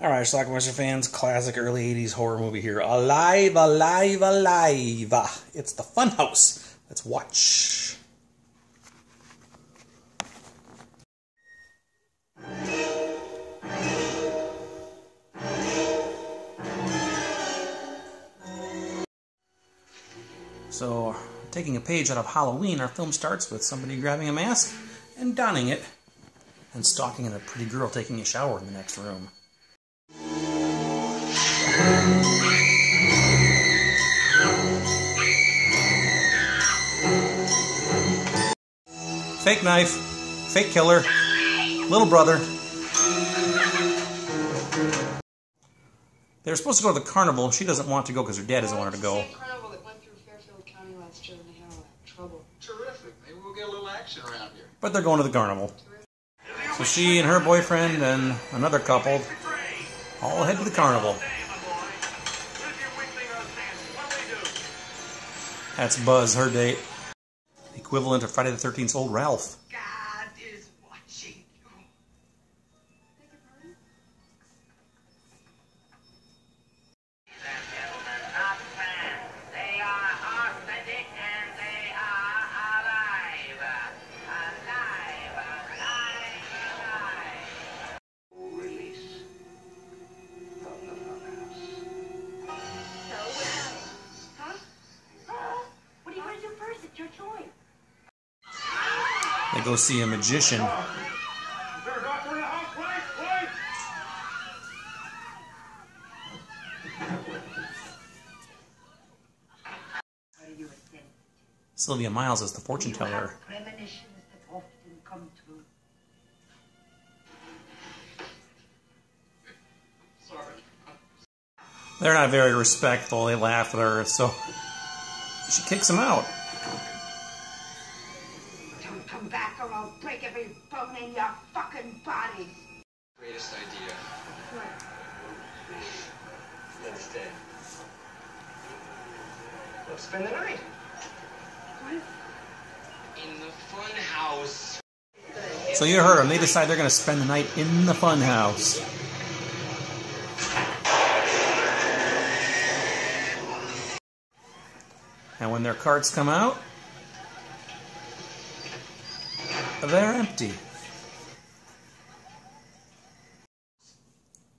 Alright, Schlockmeister fans, classic early 80s horror movie here. Alive, alive, alive. It's the Funhouse. Let's watch. So, taking a page out of Halloween, our film starts with somebody grabbing a mask and donning it, and stalking at a pretty girl taking a shower in the next room. Fake knife, fake killer, little brother. They were supposed to go to the carnival. She doesn't want to go because her dad doesn't want her to go. Carnival that went through Fairfield County last year and they had all that trouble. Terrific. Maybe we'll get a little action around here. But they're going to the carnival. So she and her boyfriend and another couple all head to the carnival. That's Buzz, her date. Equivalent of Friday the 13th's old Ralph. God is watching you. Ladies and gentlemen of fans, they are authentic and they are alive. Alive, alive, alive. Release from the Funhouse. Huh? What are you going to do first? It's your choice. They go see a magician. Sylvia Miles is the fortune teller. Premonitions that often come true. Sorry. They're not very respectful. They laugh at her, so she kicks them out. Don't come back or I'll break every bone in your fucking body. Greatest idea. Let's stay. Let's spend the night. In the Funhouse. So you heard them. They decide they're going to spend the night in the Funhouse. And when their carts come out, they're empty.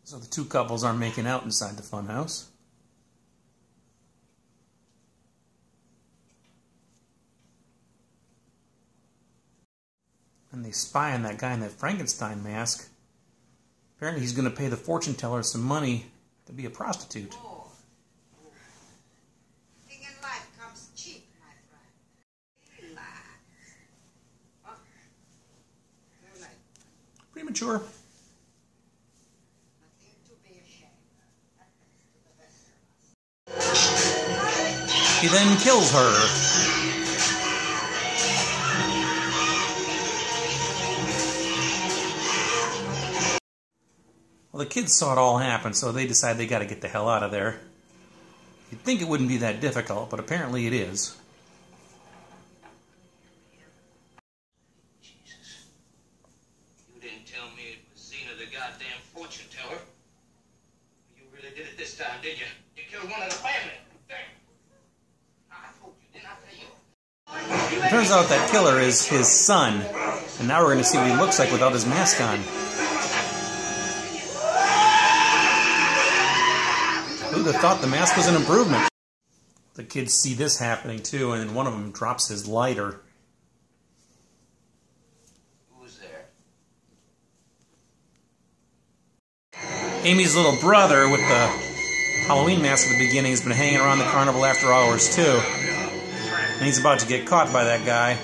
So the two couples are making out inside the Funhouse. And they spy on that guy in that Frankenstein mask. Apparently he's going to pay the fortune teller some money to be a prostitute. Thing in life comes cheap, my friend. Relax. Huh? Good night. Premature. Nothing to be ashamed of. Happens to the best of us. He then kills her. Well, the kids saw it all happen, so they decide they got to get the hell out of there. You'd think it wouldn't be that difficult, but apparently it is. Jesus. You didn't tell me it was Zena the goddamn fortune teller. You really did it this time, did you? You killed one of the family. Damn. I told you, didn't I tell you? It turns out that killer is his son, and now we're going to see what he looks like without his mask on. Who'd have thought the mask was an improvement? The kids see this happening too, and then one of them drops his lighter. Who's there? Amy's little brother with the Halloween mask at the beginning has been hanging around the carnival after hours too. And he's about to get caught by that guy.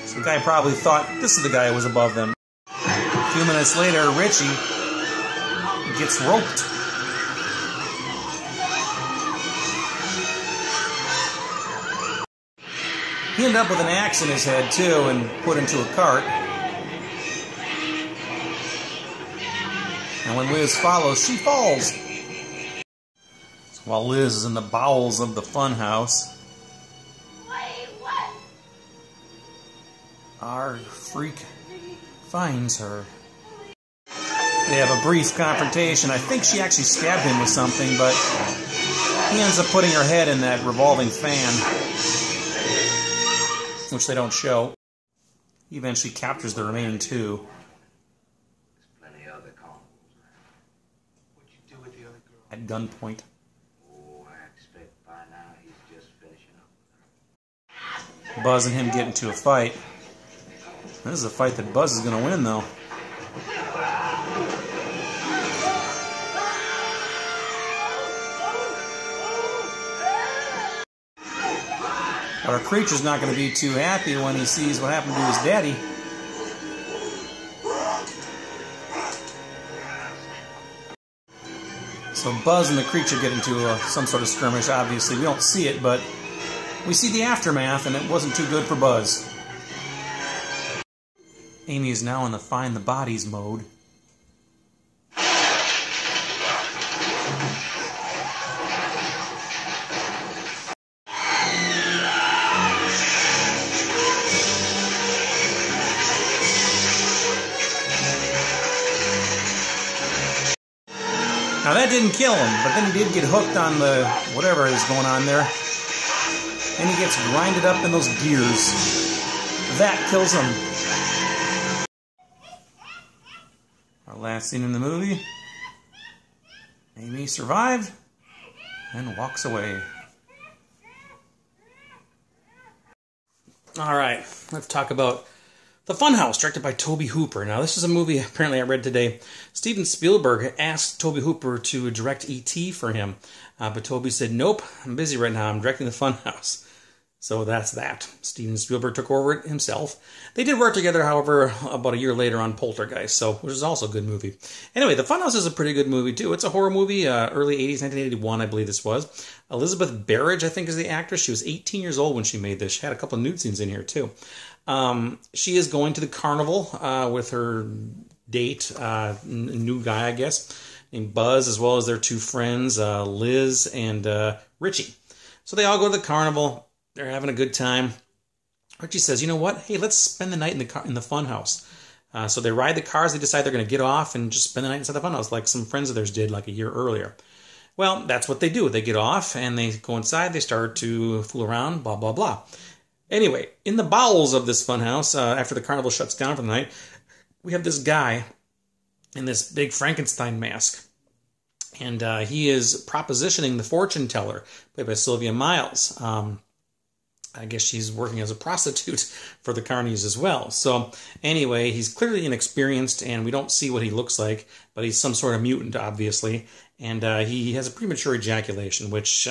So the guy probably thought this is the guy who was above them. A few minutes later, Richie gets roped. He ended up with an axe in his head, too, and put into a cart. And when Liz follows, she falls. So while Liz is in the bowels of the Funhouse, Wait, what? our freak finds her. They have a brief confrontation. I think she actually stabbed him with something, but he ends up putting her head in that revolving fan, which they don't show. He eventually captures the remaining two. There's plenty of other carnivals around. What'd you do with the other girl? At gunpoint. Oh, I expect by now he's just finishing up. Buzz and him get into a fight. This is a fight that Buzz is going to win, though. But our creature's not going to be too happy when he sees what happened to his daddy. So Buzz and the creature get into some sort of skirmish, obviously. We don't see it, but we see the aftermath, and it wasn't too good for Buzz. Amy is now in the find the bodies mode. Now that didn't kill him, but then he did get hooked on the whatever is going on there. And he gets grinded up in those gears. That kills him. Our last scene in the movie. Amy survived and walks away. Alright, let's talk about The Funhouse, directed by Tobe Hooper. Now, this is a movie, apparently I read today, Steven Spielberg asked Tobe Hooper to direct E.T. for him. But Tobe said, nope, I'm busy right now, I'm directing The Funhouse. So that's that. Steven Spielberg took over it himself. They did work together, however, about a year later on Poltergeist, which is also a good movie. Anyway, The Funhouse is a pretty good movie, too. It's a horror movie, early 80s, 1981, I believe this was. Elizabeth Berridge, I think, is the actress. She was 18 years old when she made this. She had a couple of nude scenes in here, too. She is going to the carnival with her date, new guy, I guess, named Buzz, as well as their two friends, Liz and Richie. So they all go to the carnival. They're having a good time. Richie says, you know what? Hey, let's spend the night in the fun house. So they ride the cars. They decide they're going to get off and just spend the night inside the fun house, like some friends of theirs did like a year earlier. Well, that's what they do. They get off and they go inside. They start to fool around, blah, blah, blah. Anyway, in the bowels of this fun house, after the carnival shuts down for the night, we have this guy in this big Frankenstein mask. And he is propositioning the fortune teller, played by Sylvia Miles. I guess she's working as a prostitute for the carnies as well. So anyway, he's clearly inexperienced, and we don't see what he looks like, but he's some sort of mutant, obviously. And he has a premature ejaculation, which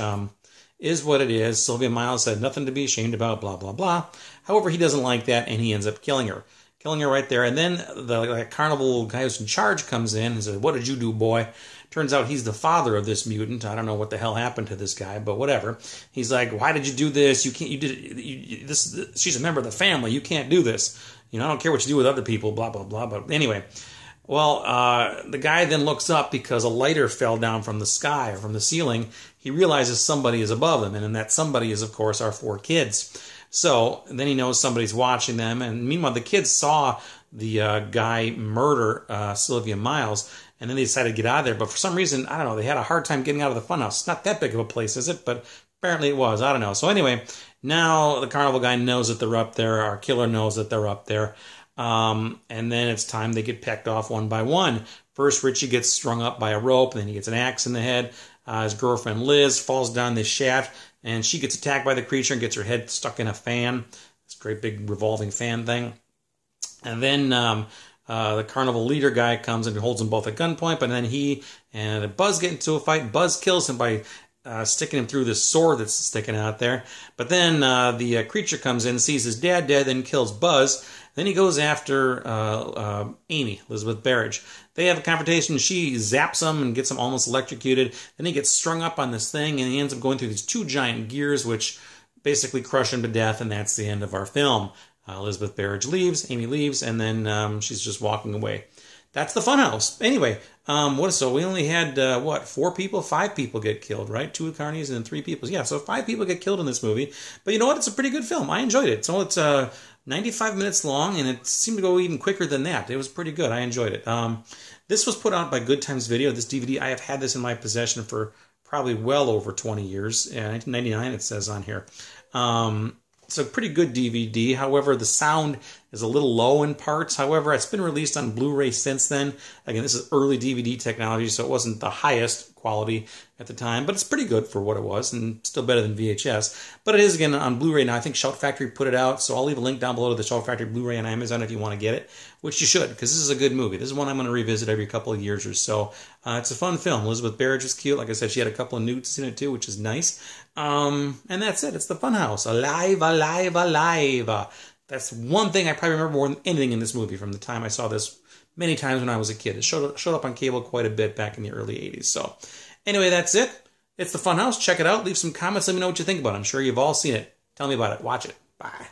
is what it is. Sylvia Miles said nothing to be ashamed about, blah, blah, blah. However, he doesn't like that, and he ends up killing her. Killing her right there. And then the carnival guy who's in charge comes in and says, what did you do, boy? Turns out he's the father of this mutant. I don't know what the hell happened to this guy, but whatever. He's like, why did you do this? She's a member of the family. You can't do this. You know, I don't care what you do with other people, blah, blah, blah. But anyway, well, the guy then looks up because a lighter fell down from the sky or from the ceiling. He realizes somebody is above him, and that somebody is, of course, our 4 kids. So then he knows somebody's watching them, and meanwhile, the kids saw the guy murder Sylvia Miles, and then they decided to get out of there. But for some reason, I don't know, they had a hard time getting out of the funhouse. It's not that big of a place, is it? But apparently it was. I don't know. So anyway, now the carnival guy knows that they're up there. Our killer knows that they're up there. And then it's time they get pecked off one by one. First, Richie gets strung up by a rope, and then he gets an axe in the head. His girlfriend Liz falls down this shaft, and she gets attacked by the creature and gets her head stuck in a fan. This great big revolving fan thing. And then the carnival leader guy comes and holds them both at gunpoint, but then he and Buzz get into a fight. Buzz kills him by sticking him through this sword that's sticking out there. But then the creature comes in, sees his dad dead, then kills Buzz. Then he goes after Amy, Elizabeth Berridge. They have a confrontation. She zaps him and gets him almost electrocuted. Then he gets strung up on this thing, and he ends up going through these 2 giant gears, which basically crush him to death, and that's the end of our film. Elizabeth Berridge leaves, Amy leaves, and then she's just walking away. That's the funhouse. Anyway, so we only had, 4 people? 5 people get killed, right? 2 carnies and then 3 people. Yeah, so 5 people get killed in this movie. But you know what? It's a pretty good film. I enjoyed it. So it's 95 minutes long, and it seemed to go even quicker than that. It was pretty good. I enjoyed it. This was put out by Good Times Video. This DVD, I have had this in my possession for probably well over 20 years. 1999 it says on here. It's a pretty good DVD. However, the sound is a little low in parts. However, it's been released on Blu-ray since then. Again, this is early DVD technology, so it wasn't the highest quality at the time, but it's pretty good for what it was, and still better than VHS. But it is, again, on Blu-ray now. I think Shout Factory put it out, so I'll leave a link down below to the Shout Factory Blu-ray on Amazon if you want to get it, which you should, because this is a good movie. This is one I'm going to revisit every couple of years or so. It's a fun film. Elizabeth Barrett was cute. Like I said, she had a couple of nudes in it too, which is nice. And that's it. It's the Funhouse. Alive, alive, alive. That's one thing I probably remember more than anything in this movie from the time I saw this many times when I was a kid. It showed up on cable quite a bit back in the early 80s. So anyway, that's it. It's the Funhouse. Check it out. Leave some comments. Let me know what you think about it. I'm sure you've all seen it. Tell me about it. Watch it. Bye.